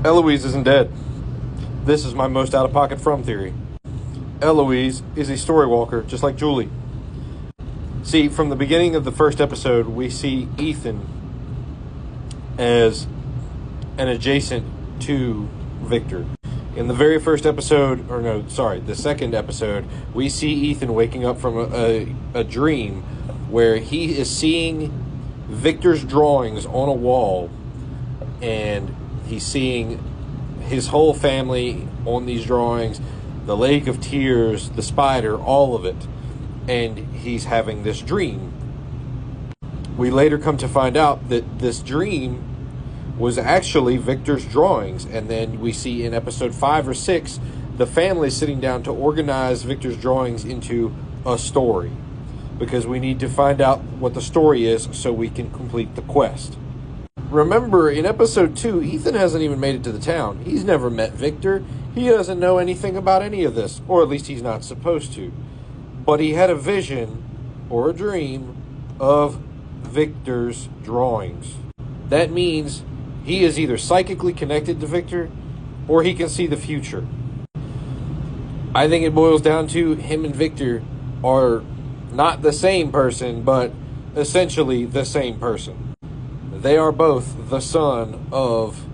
Eloise isn't dead. This is my most out-of-pocket from theory. Eloise is a story walker, just like Julie. See, from the beginning of the first episode, we see Ethan as an adjacent to Victor. In the very first episode, the second episode, we see Ethan waking up from a dream where he is seeing Victor's drawings on a wall, and he's seeing his whole family on these drawings, the Lake of Tears, the spider, all of it, and he's having this dream. We later come to find out that this dream was actually Victor's drawings, and then we see in episode 5 or 6 the family sitting down to organize Victor's drawings into a story, because we need to find out what the story is so we can complete the quest. Remember, in episode 2, Ethan hasn't even made it to the town. He's never met Victor. He doesn't know anything about any of this, or at least he's not supposed to. But he had a vision or a dream of Victor's drawings. That means he is either psychically connected to Victor or he can see the future. I think it boils down to him and Victor are not the same person, but essentially the same person. They are both the son of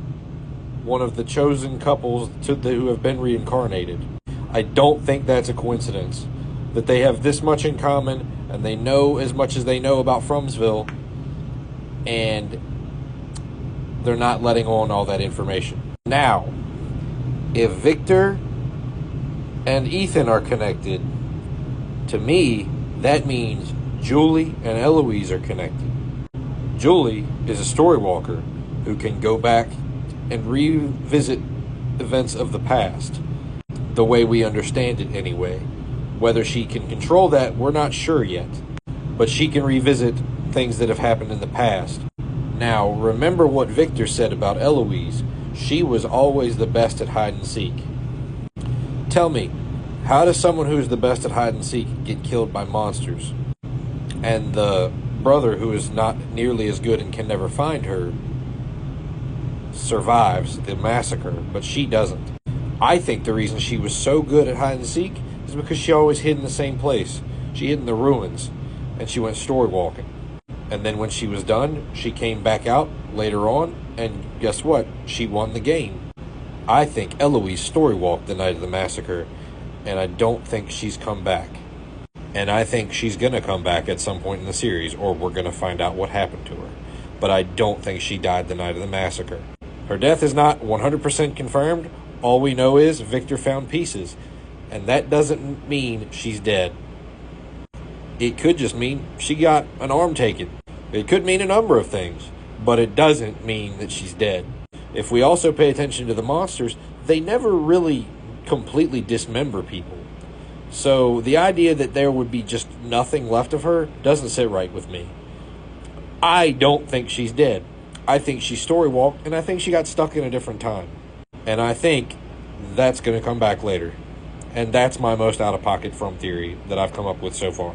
one of the chosen couples who have been reincarnated. I don't think that's a coincidence that they have this much in common and they know as much as they know about Frumsville, and they're not letting on all that information. Now, if Victor and Ethan are connected, to me, that means Julie and Eloise are connected. Julie is a story walker who can go back and revisit events of the past, the way we understand it anyway. Whether she can control that, we're not sure yet, but she can revisit things that have happened in the past. Now, remember what Victor said about Eloise. She was always the best at hide and seek. Tell me, how does someone who's the best at hide and seek get killed by monsters? And the brother, who is not nearly as good and can never find her, survives the massacre, but she doesn't. I think the reason she was so good at hide and seek is because she always hid in the same place. She hid in the ruins, and she went story walking. And then when she was done, she came back out later on, and guess what? She won the game. I think Eloise story walked the night of the massacre, and I don't think she's come back. And I think she's going to come back at some point in the series, or we're going to find out what happened to her. But I don't think she died the night of the massacre. Her death is not 100% confirmed. All we know is Victor found pieces, and that doesn't mean she's dead. It could just mean she got an arm taken. It could mean a number of things, but it doesn't mean that she's dead. If we also pay attention to the monsters, they never really completely dismember people. So the idea that there would be just nothing left of her doesn't sit right with me. I don't think she's dead. I think she story walked, and I think she got stuck in a different time. And I think that's going to come back later. And that's my most out-of-pocket from theory that I've come up with so far.